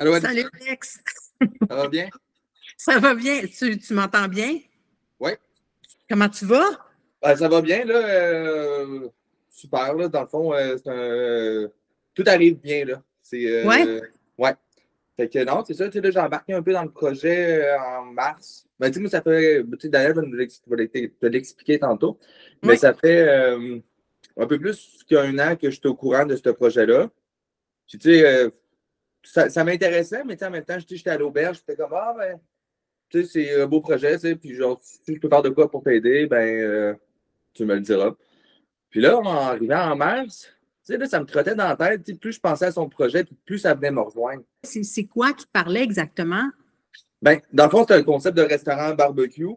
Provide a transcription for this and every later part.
Allô, Annie, Salut Alex, ça va bien? ça va bien? Tu m'entends bien? Oui. Comment tu vas? Ça va bien, là. Super, là. Dans le fond, tout arrive bien, là. Ouais? Ouais. Fait que non, c'est ça, tu sais, là, j'ai embarqué un peu dans le projet en mars. Ben, tu sais, moi, ça fait. Tu sais, d'ailleurs, je vais l'expliquer tantôt. Mais Ouais. ça fait un peu plus qu'un an que je suis au courant de ce projet-là. Puis, tu sais, ça m'intéressait, mais tu sais, en même temps, j'étais à l'auberge, j'étais comme, ah, ben. Tu sais, c'est un beau projet, tu sais, puis genre, si je peux faire de quoi pour t'aider, tu me le diras. Puis là, en arrivant en mars, tu sais, là, ça me trottait dans la tête, tu sais, plus je pensais à son projet, puis plus ça venait me rejoindre. C'est quoi qui te parlait exactement? Ben, dans le fond, c'est un concept de restaurant barbecue,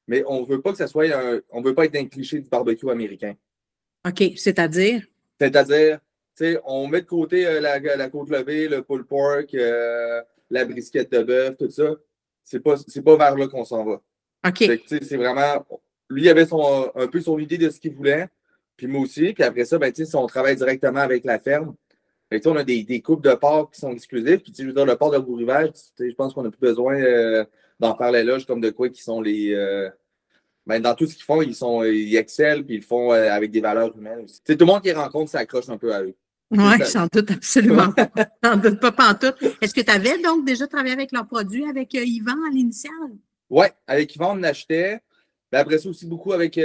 mais on veut pas que ça soit on veut pas être dans le cliché du barbecue américain. OK, c'est-à-dire? C'est-à-dire, tu sais, on met de côté la côte levée, le pulled pork, la brisquette de bœuf, tout ça. C'est pas vers là qu'on s'en va. Fait OK. que, tu sais, c'est vraiment. Lui, il avait un peu son idée de ce qu'il voulait. Puis moi aussi. Puis après ça, ben, tu sais, si on travaille directement avec la ferme, fait que, tu sais, on a des coupes de porc qui sont exclusifs. Puis, tu sais, je veux dire, le porc de Beau-Rivage, tu sais, je pense qu'on n'a plus besoin d'en faire l'éloge comme de quoi qui sont les. Ben, dans tout ce qu'ils font, ils excellent. Puis ils le font avec des valeurs humaines aussi. Tu sais, tout le monde qui les rencontre s'accroche un peu à eux. Tu Oui, sais, j'en doute absolument pas. J'en doute pas pantoute. Est-ce que tu avais donc déjà travaillé avec leurs produits avec Yvan à l'initial? ouais, avec Yvon, on achetait. Ben, après ça aussi, beaucoup avec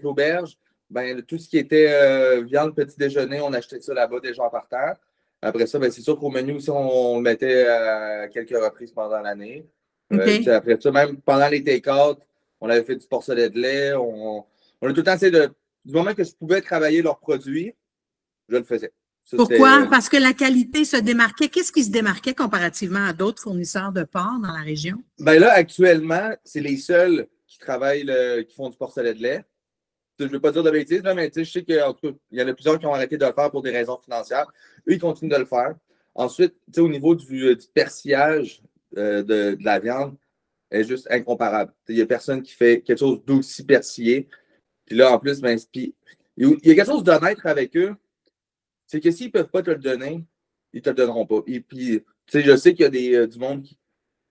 l'auberge. Ben, tout ce qui était viande, petit déjeuner, on achetait ça là-bas déjà en partant. Après ça, ben, c'est sûr qu'au menu aussi, on le mettait à quelques reprises pendant l'année. Tu sais, OK. après ça, même pendant les take-out, on avait fait du porcelet de lait. On a tout le temps essayé du moment que je pouvais travailler leurs produits, je le faisais. Ça, Pourquoi? c'était. Parce que la qualité se démarquait. Qu'est-ce qui se démarquait comparativement à d'autres fournisseurs de porc dans la région? Ben là, actuellement, c'est les seuls qui travaillent, qui font du porcelet de lait. Je ne veux pas dire de bêtises, là, mais je sais qu'il y en a plusieurs qui ont arrêté de le faire pour des raisons financières. Eux, ils continuent de le faire. Ensuite, au niveau du persillage de la viande, est juste incomparable. Il n'y a personne qui fait quelque chose d'aussi persillé. Puis là, en plus, ben, il y a quelque chose d'honnête avec eux. C'est que s'ils ne peuvent pas te le donner, ils ne te le donneront pas. Et puis, je sais qu'il y a du monde qui.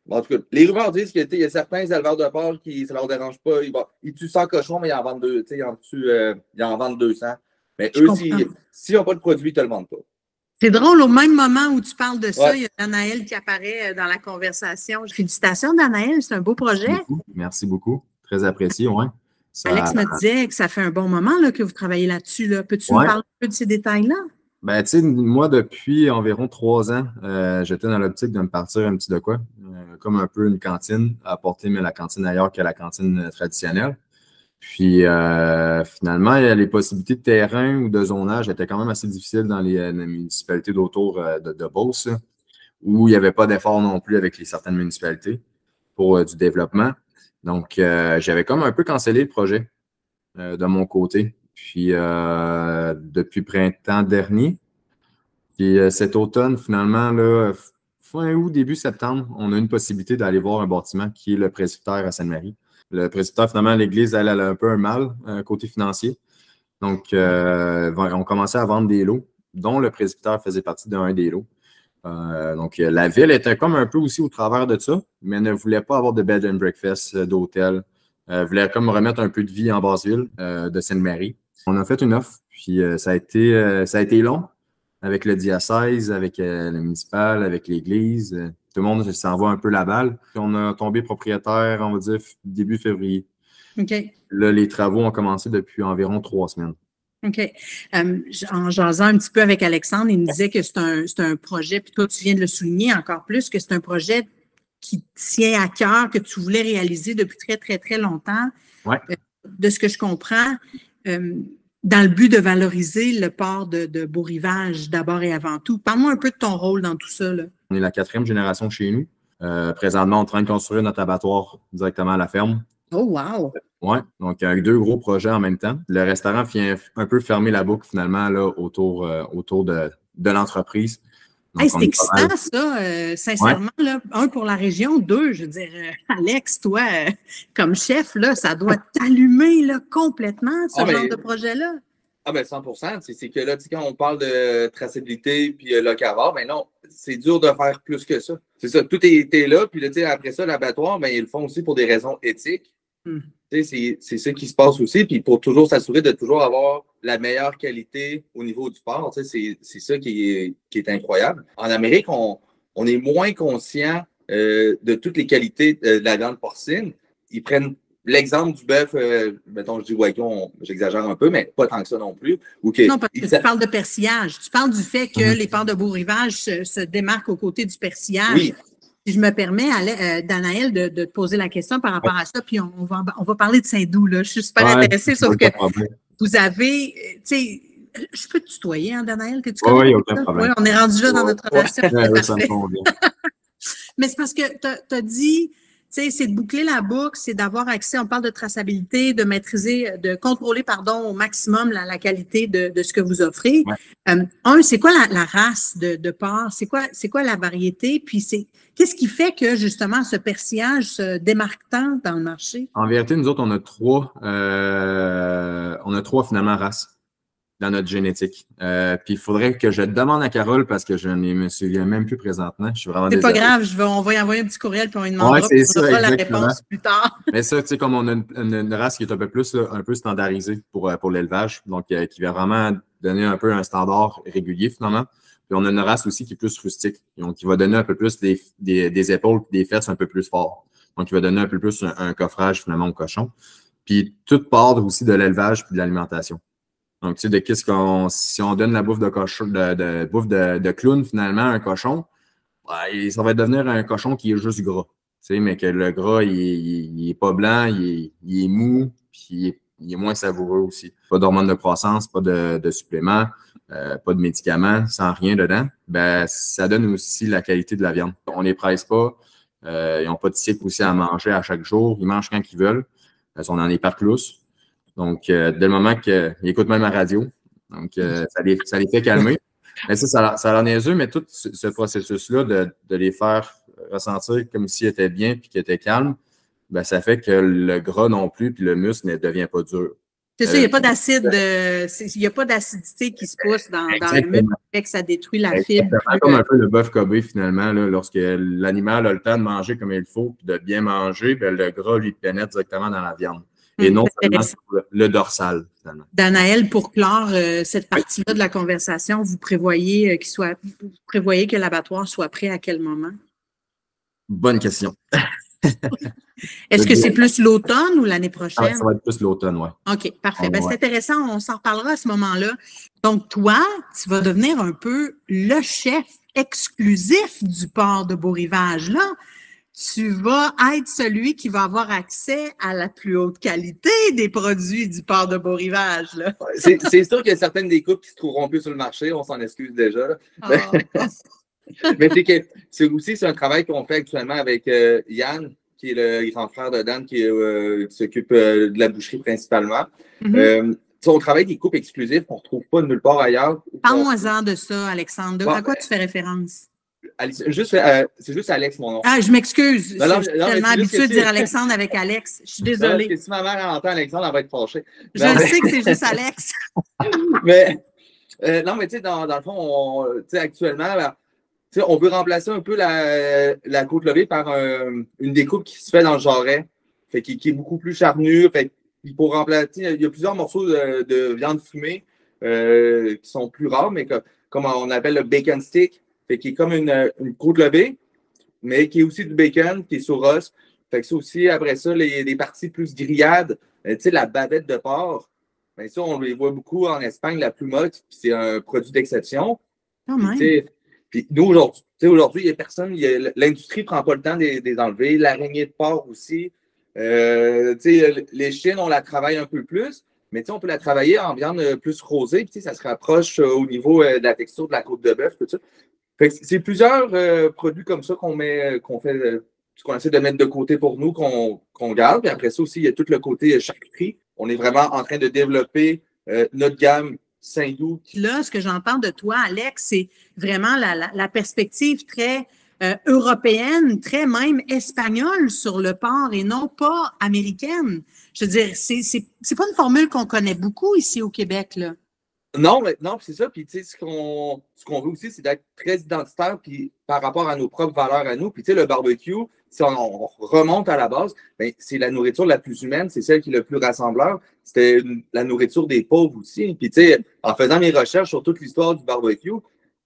Bon, en tout cas, les rumeurs disent qu'il y a certains éleveurs de porc qui ça ne leur dérange pas. Ils tuent 100 cochons, mais ils en vendent deux. Ils en vendent 200. Mais Je eux, comprends. s'ils n'ont pas de produit, ils ne te le vendent pas. C'est drôle, au même moment où tu parles de ça, Ouais. il y a Danaël qui apparaît dans la conversation. Félicitations, Danaël, c'est un beau Merci projet. beaucoup. Merci beaucoup. Très apprécié, ouais. Ça, Alex me disait que ça fait un bon moment là, que vous travaillez là-dessus. Là. Peux-tu me ouais. parler un peu de ces détails-là? Ben, tu sais, moi, depuis environ 3 ans, j'étais dans l'optique de me partir un petit de quoi, comme un peu une cantine, apporter mais la cantine ailleurs que la cantine traditionnelle. Puis, finalement, les possibilités de terrain ou de zonage étaient quand même assez difficiles dans les municipalités d'autour de Beauce, là, où il n'y avait pas d'effort non plus avec certaines municipalités pour du développement. Donc, j'avais comme un peu cancellé le projet de mon côté. Puis, depuis printemps dernier, puis cet automne, finalement, là, fin août, début septembre, on a une possibilité d'aller voir un bâtiment qui est le presbytère à Sainte-Marie. Le presbytère, finalement, l'église, elle a un peu un mal côté financier. Donc, on commençait à vendre des lots, dont le presbytère faisait partie d'un des lots. Donc, la ville était comme un peu aussi au travers de ça, mais ne voulait pas avoir de bed and breakfast, d'hôtel. Voulait comme remettre un peu de vie en basse-ville de Sainte-Marie. On a fait une offre, puis ça a été long avec le diocèse, avec le municipal, avec l'église. Tout le monde s'envoie un peu la balle. Puis on a tombé propriétaire, on va dire, début février. OK. Là, les travaux ont commencé depuis environ 3 semaines. OK. En jasant un petit peu avec Alexandre, il nous disait que c'est un projet, puis toi, tu viens de le souligner encore plus, que c'est un projet qui tient à cœur, que tu voulais réaliser depuis très, très, très longtemps. Ouais. De ce que je comprends, dans le but de valoriser le port de Beau-Rivage d'abord et avant tout. Parle-moi un peu de ton rôle dans tout ça, là. On est la 4e génération chez nous. Présentement, on est en train de construire notre abattoir directement à la ferme. Oh, wow! Oui, donc avec 2 gros projets en même temps. Le restaurant vient un peu fermer la boucle finalement là, autour de l'entreprise. Hey, Donc, c'est excitant, ça, Ouais. sincèrement. Là, un, pour la région. 2, je veux dire, Alex, toi, comme chef, là, ça doit t'allumer là, complètement, ce Ah, genre mais de projet-là. Ah ben 100%. C'est que là, quand on parle de traçabilité puis locavore, ben non, c'est dur de faire plus que ça. C'est ça, tout est là, puis là, après ça, l'abattoir, ben, ils le font aussi pour des raisons éthiques. C'est ça qui se passe aussi, puis pour toujours s'assurer de toujours avoir la meilleure qualité au niveau du porc, c'est ça qui est incroyable. En Amérique, on est moins conscient de toutes les qualités de la viande porcine. Ils prennent l'exemple du bœuf, mettons, je dis Wagyu, j'exagère un peu, mais pas tant que ça non plus. Non, parce que tu parles de persillage. Tu parles du fait que les porcs de beau rivage se démarquent aux côtés du persillage. Oui. Si je me permets, Danaël, de te poser la question par rapport à ça, puis on va parler de Saint-Doux, là. Je suis super intéressée, sauf que vous avez, tu sais, je peux te tutoyer, hein, Danaël? Oui, aucun problème. Oui, on est rendu là dans notre relation. Oui, ça me convient. Mais c'est parce que tu as dit, tu sais, c'est de boucler la boucle, c'est d'avoir accès, on parle de traçabilité, de maîtriser, de contrôler, au maximum la qualité de ce que vous offrez. Ouais. C'est quoi la race de porc? C'est quoi la variété? Puis qu'est-ce qui fait que, justement, ce persillage se démarque tant dans le marché? En vérité, nous autres, on a trois finalement races dans notre génétique. Puis il faudrait que je demande à Carole parce que je ne me souviens même plus présentement. Je suis vraiment désolé. C'est pas grave, on va y envoyer un petit courriel puis on lui demandera la réponse plus tard. Mais ça, tu sais, comme on a une race qui est un peu plus un peu standardisée pour l'élevage, donc qui va vraiment donner un peu un standard régulier finalement. Puis on a une race aussi qui est plus rustique, donc qui va donner un peu plus des épaules et des fesses un peu plus forts. Donc qui va donner un peu plus un coffrage finalement au cochon. Puis tout part aussi de l'élevage puis de l'alimentation. Donc, tu sais, si on donne la bouffe de cochon, bouffe de clown, finalement, à un cochon, ça va devenir un cochon qui est juste gras. Tu sais, mais que le gras, il est pas blanc, il est mou, puis il est moins savoureux aussi. Pas d'hormones de croissance, pas de suppléments, pas de médicaments, sans rien dedans. Ben, ça donne aussi la qualité de la viande. On les presse pas. Ils n'ont pas de cycle aussi à manger à chaque jour. Ils mangent quand ils veulent. Ils sont dans les parcs lousses. Donc, dès le moment qu'ils écoutent même la radio, donc ça les fait calmer. Mais ça a l'air niaiseux, mais tout ce processus-là de les faire ressentir comme s'ils étaient bien et qu'ils étaient calmes, ben, ça fait que le gras non plus puis le muscle ne devient pas dur. C'est ça, il n'y a pas d'acide, il n'y a pas d'acidité qui se pousse dans le muscle, fait que ça détruit la fibre. C'est comme un peu le bœuf Kobe, finalement, là, lorsque l'animal a le temps de manger comme il faut puis de bien manger, ben, le gras lui pénètre directement dans la viande. Et non seulement sur le dorsal. Finalement. Danaël, pour clore cette partie-là de la conversation, vous prévoyez que l'abattoir soit prêt à quel moment? Bonne question. Est-ce que c'est plus l'automne ou l'année prochaine? Ça va être plus l'automne, oui. OK, parfait. Ben, c'est intéressant, on s'en reparlera à ce moment-là. Donc, toi, tu vas devenir un peu le chef exclusif du port de Beau-Rivage, là. Tu vas être celui qui va avoir accès à la plus haute qualité des produits du port de Beau-Rivage. C'est sûr qu'il y a certaines des coupes qui se trouveront plus sur le marché, on s'en excuse déjà. Mais c'est un travail qu'on fait actuellement avec Yann, qui est le grand frère de Dan, qui s'occupe de la boucherie principalement. On travaille des coupes exclusives qu'on ne retrouve pas nulle part ailleurs. Parle-moi-en de ça, Alexandre. À quoi tu fais référence? C'est juste Alex, mon nom. Ah, je m'excuse. Je suis tellement habituée de dire Alexandre avec Alex. Je suis désolée. Si ma mère entend Alexandre, elle va être fâchée. Je sais que c'est juste Alex. Mais, non, mais tu sais, dans le fond, actuellement, on veut remplacer un peu la côte levée par une découpe qui se fait dans le jarret, qui est beaucoup plus charnue. Pour remplacer, il y a plusieurs morceaux de viande fumée qui sont plus rares, mais comme on appelle le bacon stick. Qui est comme une côte levée, mais qui est aussi du bacon, qui est sur os. Fait que ça aussi, après ça, les parties plus grillades, tu sais, la bavette de porc, bien ça, on les voit beaucoup en Espagne, la plumotte, puis c'est un produit d'exception. Puis nous, aujourd'hui, il n'y a personne, l'industrie ne prend pas le temps de les enlever. L'araignée de porc aussi. Les Chines, on la travaille un peu plus, mais on peut la travailler en viande plus rosée, puis ça se rapproche au niveau de la texture de la côte de bœuf, tout ça. C'est plusieurs produits comme ça qu'on essaie de mettre de côté pour nous, qu'on garde. Puis après ça aussi, il y a tout le côté charcuterie. On est vraiment en train de développer notre gamme Saint-Doux. Là, ce que j'entends de toi, Alex, c'est vraiment la perspective très européenne, très même espagnole sur le porc et non pas américaine. Je veux dire, c'est pas une formule qu'on connaît beaucoup ici au Québec, là. Non, mais non, c'est ça. Puis, tu sais, ce qu'on veut aussi, c'est d'être très identitaire puis par rapport à nos propres valeurs à nous. Puis, tu sais, le barbecue, si on remonte à la base, ben, c'est la nourriture la plus humaine, c'est celle qui est le plus rassembleur. C'était la nourriture des pauvres aussi. Puis, tu sais, en faisant mes recherches sur toute l'histoire du barbecue,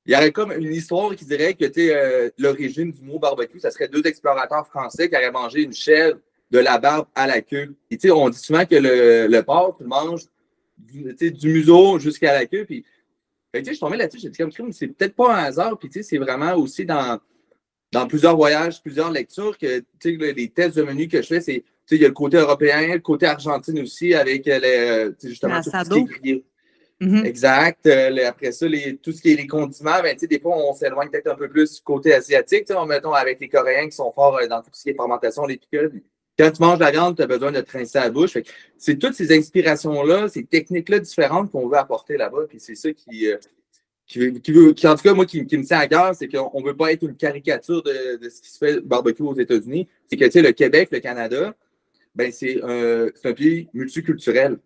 il y aurait comme une histoire qui dirait que, tu sais, l'origine du mot barbecue, ça serait deux explorateurs français qui auraient mangé une chèvre de la barbe à la queue. Et, tu sais, on dit souvent que le porc, tu le manges du museau jusqu'à la queue. Puis, fait que, je suis tombé là-dessus, j'ai dit comme crime, c'est peut-être pas un hasard. Puis, c'est vraiment aussi dans plusieurs voyages, plusieurs lectures que les tests de menu que je fais, c'est il y a le côté européen, le côté argentine aussi, avec justement tout ce qui est grillé. Mm-hmm. Exact. Après ça, tout ce qui est les condiments, ben, des fois, on s'éloigne peut-être un peu plus du côté asiatique. Mettons avec les Coréens qui sont forts dans tout ce qui est fermentation, les pickles. Quand tu manges la viande, tu as besoin de te rincer la bouche. C'est toutes ces inspirations-là, ces techniques-là différentes qu'on veut apporter là-bas. Puis c'est ça qui en tout cas, moi, qui me tient à cœur, c'est qu'on ne veut pas être une caricature de ce qui se fait barbecue aux États-Unis. C'est que, tu sais, le Québec, le Canada, ben, c'est un pays multiculturel.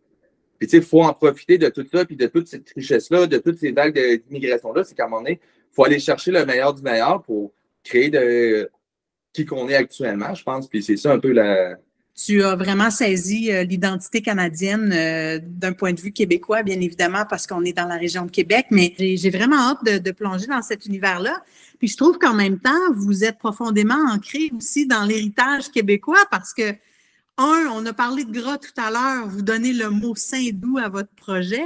Puis, tu sais, il faut en profiter de tout ça, puis de toute cette richesse-là, de toutes ces vagues d'immigration-là. C'est qu'à un moment donné, il faut aller chercher le meilleur du meilleur pour créer qui qu'on est actuellement, je pense. Puis c'est ça un peu la... Tu as vraiment saisi l'identité canadienne d'un point de vue québécois, bien évidemment, parce qu'on est dans la région de Québec, mais j'ai vraiment hâte de plonger dans cet univers-là. Puis je trouve qu'en même temps, vous êtes profondément ancré aussi dans l'héritage québécois parce que, on a parlé de gras tout à l'heure, vous donnez le mot Saint-Doux à votre projet,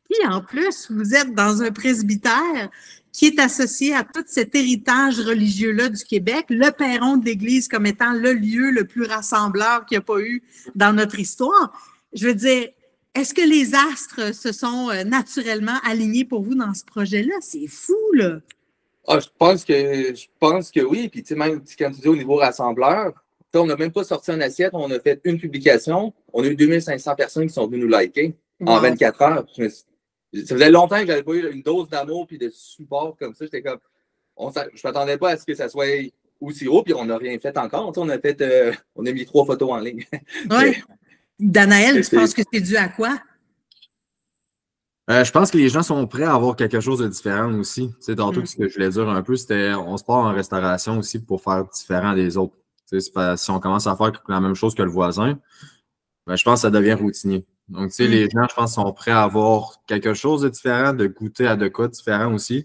puis en plus, vous êtes dans un presbytère qui est associé à tout cet héritage religieux-là du Québec, le perron de l'Église comme étant le lieu le plus rassembleur qu'il n'y a pas eu dans notre histoire. Je veux dire, est-ce que les astres se sont naturellement alignés pour vous dans ce projet-là? C'est fou, là! Ah, je pense que oui. Puis, tu sais, même quand tu dis au niveau rassembleur, on n'a même pas sorti une assiette, on a fait une publication. On a eu 2500 personnes qui sont venues nous liker en 24 heures. Ça faisait longtemps que je n'avais pas eu une dose d'amour et de support comme ça. J'étais comme, je ne m'attendais pas à ce que ça soit aussi haut, puis on n'a rien fait encore. On a mis 3 photos en ligne. Oui. Danaël, tu penses que c'est dû à quoi? Je pense que les gens sont prêts à avoir quelque chose de différent aussi. Tu sais, tantôt, ce que je voulais dire un peu, c'était on se part en restauration aussi pour faire différent des autres. Tu sais, si on commence à faire la même chose que le voisin, ben, je pense que ça devient routinier. Donc, tu sais, les gens, je pense, sont prêts à avoir quelque chose de différent, de goûter à de quoi différent aussi.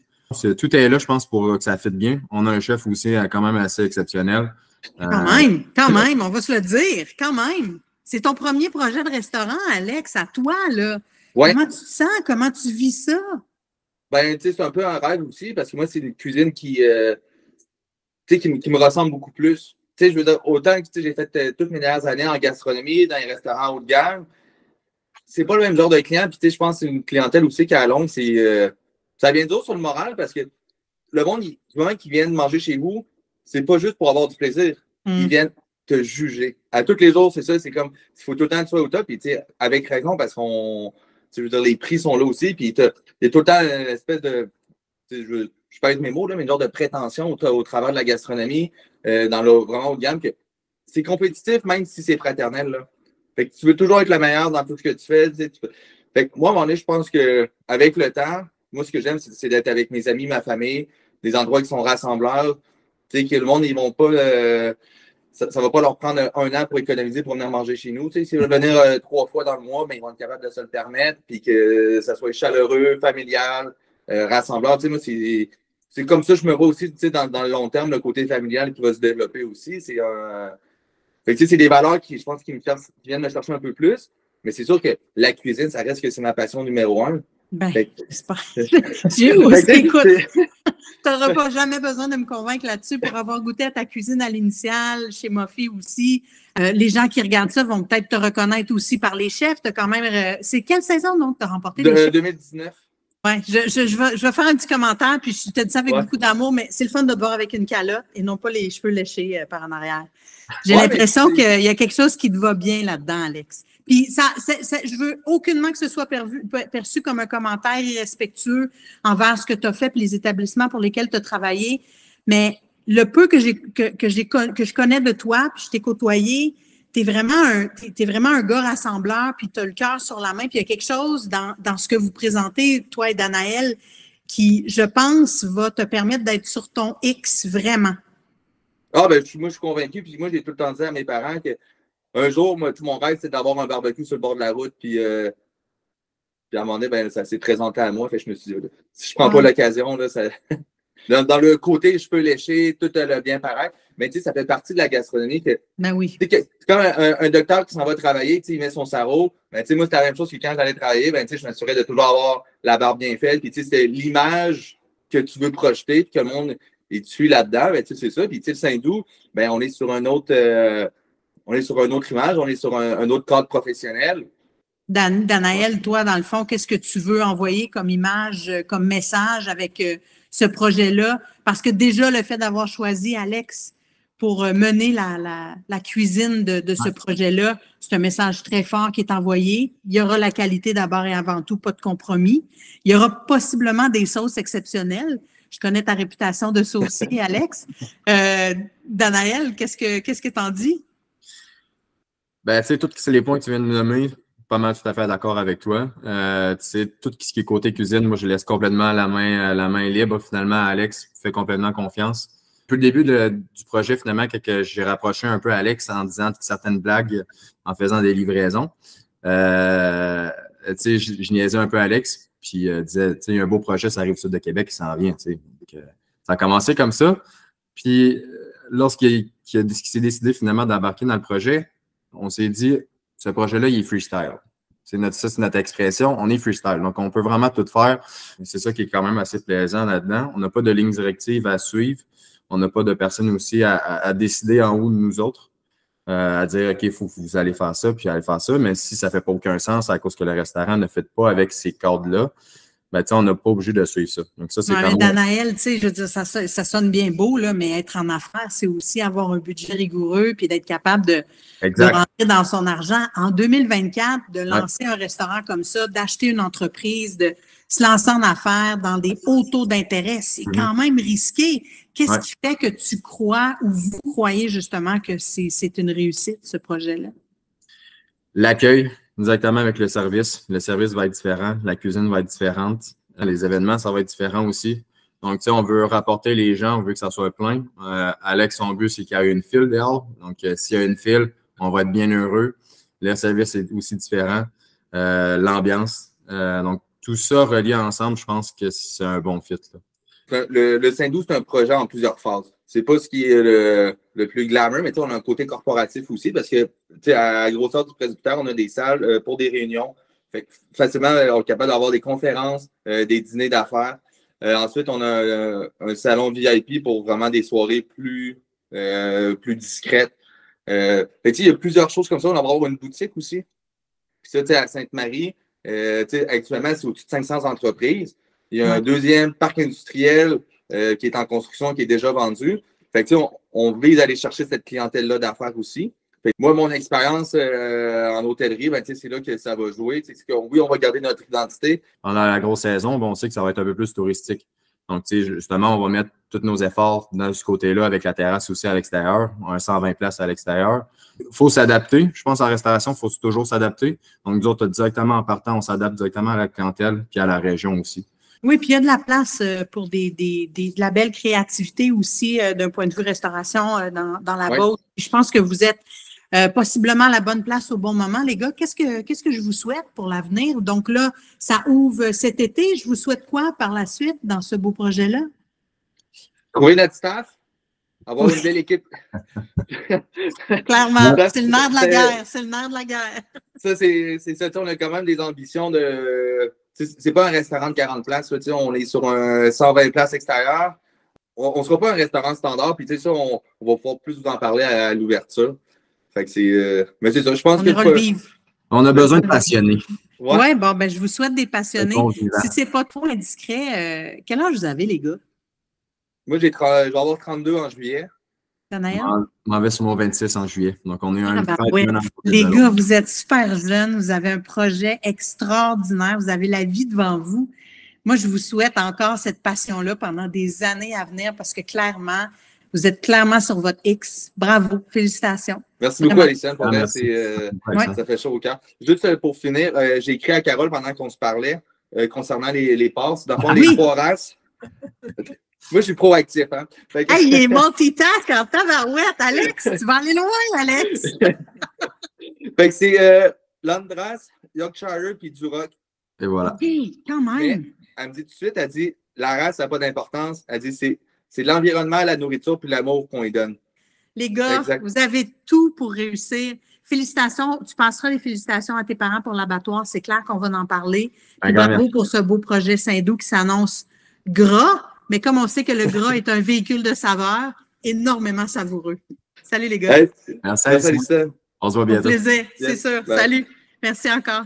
Tout est là, je pense, pour que ça fitte bien. On a un chef aussi quand même assez exceptionnel. Quand même, on va se le dire, quand même. C'est ton premier projet de restaurant, Alex, à toi, là. Ouais. Comment tu te sens? Comment tu vis ça? Ben, tu sais, c'est un peu un rêve aussi, parce que moi, c'est une cuisine qui me ressemble beaucoup plus. Tu sais, je veux dire, autant que j'ai fait toutes mes dernières années en gastronomie, dans les restaurants haut de gamme, c'est pas le même genre de client. Puis, tu sais, je pense que c'est une clientèle aussi qui, à longue, ça vient dur sur le moral parce que le monde, du moment qu'ils viennent manger chez vous, c'est pas juste pour avoir du plaisir. Ils viennent te juger. À tous les jours, c'est ça. C'est comme, il faut tout le temps que tu sois au top. Puis, tu sais, avec raison, parce je veux dire, les prix sont là aussi. Puis, il y a tout le temps une espèce de, je pèse mes mots, là, mais une genre de prétention au travers de la gastronomie, dans le vraiment haut de gamme, que c'est compétitif, même si c'est fraternel, là. Fait que tu veux toujours être la meilleure dans tout ce que tu fais. Fait que moi, à un moment donné, je pense qu'avec le temps, moi, ce que j'aime, c'est d'être avec mes amis, ma famille, des endroits qui sont rassembleurs. Tu sais, que le monde, ils vont pas. Ça ne va pas leur prendre 1 an pour économiser pour venir manger chez nous. Tu sais, s'ils veulent venir 3 fois dans le mois, mais ils vont être capables de se le permettre, puis que ça soit chaleureux, familial, rassembleur. Tu sais, moi, c'est comme ça que je me vois aussi, tu sais, dans le long terme, le côté familial qui va se développer aussi. Fait que, c'est des valeurs qui, je pense, qui viennent me chercher un peu plus. Mais c'est sûr que la cuisine, ça reste que c'est ma passion numéro 1. Ben, j'espère. Écoute, tu n'auras pas jamais besoin de me convaincre là-dessus pour avoir goûté à ta cuisine à l'initiale, chez Moffy aussi. Les gens qui regardent ça vont peut-être te reconnaître aussi par les chefs. T'as quand même. C'est quelle saison donc tu as remporté les chefs? 2019. Oui, je vais faire un petit commentaire, puis je te dis ça avec beaucoup d'amour, mais c'est le fun de te voir avec une calotte et non pas les cheveux léchés par en arrière. J'ai l'impression qu'il y a quelque chose qui te va bien là-dedans, Alex. Puis je veux aucunement que ce soit perçu comme un commentaire irrespectueux envers ce que tu as fait et les établissements pour lesquels tu as travaillé, mais le peu que je connais de toi, puis je t'ai côtoyé, t'es vraiment un gars rassembleur, puis tu as le cœur sur la main, puis il y a quelque chose dans ce que vous présentez, toi et Danaël, qui, je pense, va te permettre d'être sur ton X vraiment. Ah, ben, moi, je suis convaincu. Puis moi, j'ai tout le temps dit à mes parents qu'un jour, moi, tout mon rêve, c'est d'avoir un barbecue sur le bord de la route. Puis à un moment donné, ben, ça s'est présenté à moi. Fait que je me suis dit, si je prends pas l'occasion, là, ça... dans le côté, je peux lécher, tout a bien paraître. Mais tu sais, ça fait partie de la gastronomie. Ben oui. C'est comme un docteur qui s'en va travailler, il met son sarrau. Ben, moi, c'était la même chose que quand j'allais travailler. Ben, je m'assurais de toujours avoir la barbe bien faite. Puis c'était l'image que tu veux projeter, puis que le monde est suit là-dedans. Ben, c'est ça. Puis le Saint-Doux, ben, on est sur un autre image, on est sur un autre cadre professionnel. Danaël, toi, dans le fond, qu'est-ce que tu veux envoyer comme image, comme message avec ce projet-là? Parce que déjà, le fait d'avoir choisi Alex pour mener la cuisine de ce projet-là, c'est un message très fort qui est envoyé. Il y aura la qualité d'abord et avant tout, pas de compromis. Il y aura possiblement des sauces exceptionnelles. Je connais ta réputation de saucier, Alex. Danaël, qu'est-ce que t'en dis? Ben, tu sais, tous les points que tu viens de nommer, pas mal tout à fait d'accord avec toi. Tu sais, tout ce qui est côté cuisine, moi, je laisse complètement la main libre. Finalement, Alex fait complètement confiance. Depuis le début du projet, finalement, que j'ai rapproché un peu Alex en disant certaines blagues, en faisant des livraisons. Tu sais, je niaisais un peu Alex, puis disais, tu sais, il y a un beau projet, ça arrive sud de Québec, qui s'en vient, tu sais. Donc, ça a commencé comme ça. Puis, lorsqu'il s'est décidé finalement d'embarquer dans le projet, on s'est dit, ce projet-là, il est freestyle. C'est notre expression, on est freestyle. Donc, on peut vraiment tout faire. C'est ça qui est quand même assez plaisant là-dedans. On n'a pas de ligne directive à suivre. On n'a pas de personne aussi à décider en haut de nous autres, à dire, OK, il faut que vous allez faire ça, puis allez faire ça. Mais si ça ne fait pas aucun sens à cause que le restaurant ne fait pas avec ces cadres-là, ben, on n'a pas obligé de suivre ça. Donc, ça, c'est quand même... Danaël, tu sais, je veux dire, ça sonne bien beau, là, mais être en affaires, c'est aussi avoir un budget rigoureux puis d'être capable de rentrer dans son argent. En 2024, de lancer un restaurant comme ça, d'acheter une entreprise, de se lancer en affaires dans des hauts taux d'intérêt, c'est quand même risqué. Qu'est-ce qui fait que tu crois ou vous croyez justement que c'est une réussite, ce projet-là? L'accueil. Directement avec le service. Le service va être différent. La cuisine va être différente. Les événements, ça va être différent aussi. Donc, tu sais, on veut rapporter les gens, on veut que ça soit plein. Alex, son but, c'est qu'il y ait une file dehors. Donc, s'il y a une file, on va être bien heureux. Le service est aussi différent. L'ambiance. Donc, tout ça relié ensemble, je pense que c'est un bon fit, là. Le Saint-Doux, c'est un projet en plusieurs phases. C'est pas ce qui est le plus glamour, mais on a un côté corporatif aussi parce que à la grosseur du presbytère, on a des salles pour des réunions. Fait que facilement, on est capable d'avoir des conférences, des dîners d'affaires. Ensuite, on a un salon VIP pour vraiment des soirées plus discrètes. Il y a plusieurs choses comme ça. On va avoir une boutique aussi. Puis ça, à Sainte-Marie, actuellement, c'est au-dessus de 500 entreprises. Il y a un deuxième parc industriel qui est en construction, qui est déjà vendu. Fait que, on vise aller chercher cette clientèle-là d'affaires aussi. Fait que moi, mon expérience en hôtellerie, c'est là que ça va jouer. Oui, on va garder notre identité. Pendant la grosse saison, on sait que ça va être un peu plus touristique. Donc, justement, on va mettre tous nos efforts dans ce côté-là avec la terrasse aussi à l'extérieur, un 120 places à l'extérieur. Il faut s'adapter. Je pense en restauration, il faut toujours s'adapter. Donc, nous autres, directement en partant, on s'adapte directement à la clientèle puis à la région aussi. Oui, puis il y a de la place pour de la belle créativité aussi d'un point de vue restauration dans la Beauce. Je pense que vous êtes possiblement à la bonne place au bon moment. Les gars, qu'est-ce que je vous souhaite pour l'avenir? Donc là, ça ouvre cet été. Je vous souhaite quoi par la suite dans ce beau projet-là? Trouver notre staff, avoir une belle équipe. Clairement, c'est le nerf de la guerre. C'est le nerf de la guerre. Ça, c'est ça. On a quand même des ambitions de... C'est pas un restaurant de 40 places. On est sur un 120 places extérieur. On ne sera pas un restaurant standard. Puis ça, on va pouvoir plus vous en parler à l'ouverture. Fait que c'est... mais c'est ça, je pense on a besoin de passionnés. Ouais, bon, ben je vous souhaite des passionnés. Si c'est pas trop indiscret, quel âge vous avez, les gars? Moi, je vais avoir 32 en juillet. Je m'en vais sur mon 26 en juillet. Donc, on est Les gars, vous êtes super jeunes. Vous avez un projet extraordinaire. Vous avez la vie devant vous. Moi, je vous souhaite encore cette passion-là pendant des années à venir parce que clairement, Vous êtes clairement sur votre X. Bravo. Félicitations. Merci beaucoup, Alison. Pour vrai, merci. ça fait chaud au cœur. Juste pour finir, j'ai écrit à Carole pendant qu'on se parlait concernant les passes. Dans le fond, les 3 races. Moi, je suis proactif. Hein? Hey, il est multitask en tabarouette, Alex. Tu vas aller loin, Alex. Fait que c'est Landras, Yorkshire puis Duroc. Et voilà. OK, quand même. Mais, elle me dit tout de suite, elle dit, la race n'a pas d'importance. Elle dit, c'est l'environnement, la nourriture puis l'amour qu'on lui donne. Les gars, vous avez tout pour réussir. Félicitations. Tu passeras les félicitations à tes parents pour l'abattoir. C'est clair qu'on va en parler. Puis bravo pour ce beau projet Saint-Doux qui s'annonce gras, mais comme on sait que le gras est un véhicule de saveur, énormément savoureux. Salut les gars. Merci. Salut, On se voit bientôt. Au plaisir, c'est sûr. Bye. Salut. Merci encore.